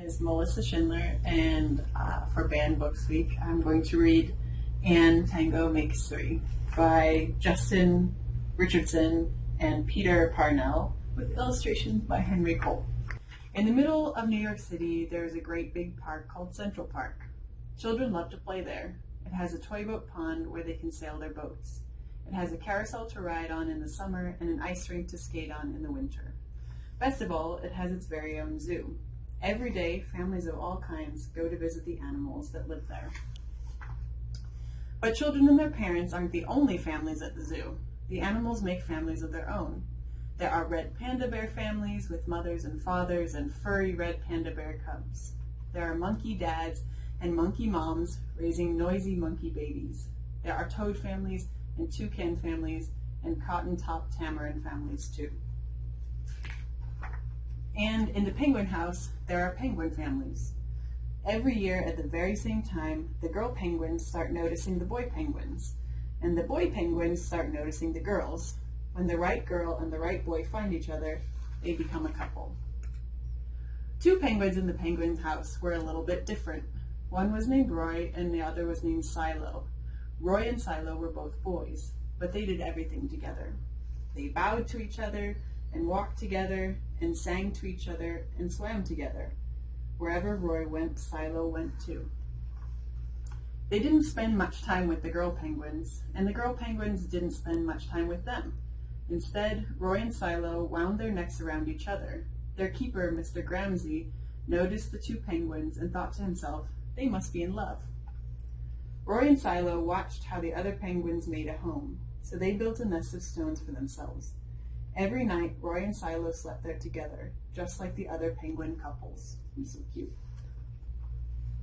is Melissa Schindler, and for Banned Books Week, I'm going to read Tango Makes Three by Justin Richardson and Peter Parnell, with illustrations by Henry Cole. In the middle of New York City, there is a great big park called Central Park. Children love to play there. It has a toy boat pond where they can sail their boats. It has a carousel to ride on in the summer and an ice rink to skate on in the winter. Best of all, it has its very own zoo. Every day, families of all kinds go to visit the animals that live there. But children and their parents aren't the only families at the zoo. The animals make families of their own. There are red panda bear families with mothers and fathers and furry red panda bear cubs. There are monkey dads and monkey moms raising noisy monkey babies. There are toad families and toucan families and cotton-top tamarin families too. And in the penguin house, there are penguin families. Every year at the very same time, the girl penguins start noticing the boy penguins, and the boy penguins start noticing the girls. When the right girl and the right boy find each other, they become a couple. Two penguins in the penguin house were a little bit different. One was named Roy and the other was named Silo. Roy and Silo were both boys, but they did everything together. They bowed to each other and walked together and sang to each other and swam together. Wherever Roy went, Silo went too. They didn't spend much time with the girl penguins, and the girl penguins didn't spend much time with them. Instead, Roy and Silo wound their necks around each other. Their keeper, Mr. Gramsci, noticed the two penguins and thought to himself, they must be in love. Roy and Silo watched how the other penguins made a home, so they built a nest of stones for themselves. Every night, Roy and Silo slept there together, just like the other penguin couples. He's so cute.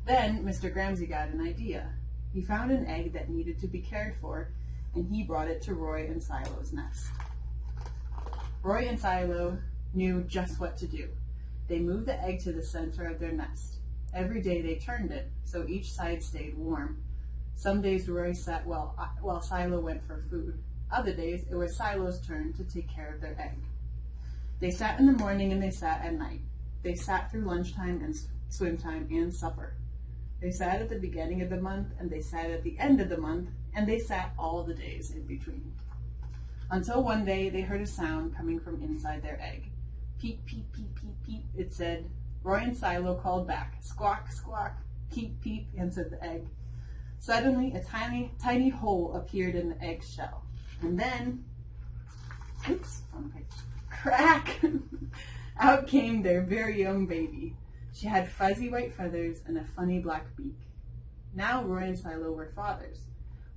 Then Mr. Gramsci got an idea. He found an egg that needed to be cared for, and he brought it to Roy and Silo's nest. Roy and Silo knew just what to do. They moved the egg to the center of their nest. Every day they turned it, so each side stayed warm. Some days Roy sat while Silo went for food. Other days it was Silo's turn to take care of their egg. They sat in the morning and they sat at night. They sat through lunchtime and swim time and supper. They sat at the beginning of the month and they sat at the end of the month, and they sat all the days in between. Until one day they heard a sound coming from inside their egg. Peep, peep, peep, peep, peep, it said. Roy and Silo called back. Squawk, squawk, peep, peep, answered the egg. Suddenly, a tiny, tiny hole appeared in the egg's shell. And then, oops, wrong page. Crack! Out came their very own baby. She had fuzzy white feathers and a funny black beak. Now Roy and Silo were fathers.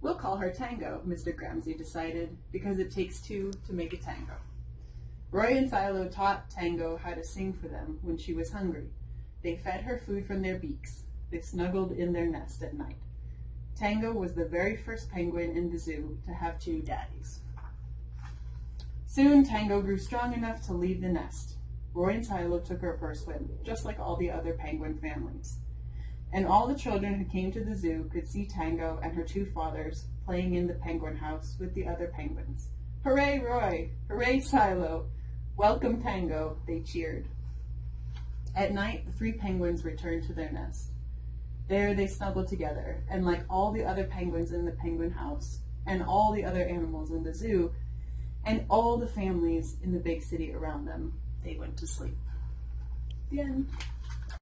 We'll call her Tango, Mr. Gramsci decided, because it takes two to make a tango. Roy and Silo taught Tango how to sing for them when she was hungry. They fed her food from their beaks. They snuggled in their nest at night. Tango was the very first penguin in the zoo to have two daddies. Soon Tango grew strong enough to leave the nest. Roy and Silo took her for a swim, just like all the other penguin families. And all the children who came to the zoo could see Tango and her two fathers playing in the penguin house with the other penguins. Hooray, Roy! Hooray, Silo! Welcome, Tango! They cheered. At night, the three penguins returned to their nest. There they snuggled together, and like all the other penguins in the penguin house, and all the other animals in the zoo, and all the families in the big city around them, they went to sleep. The end.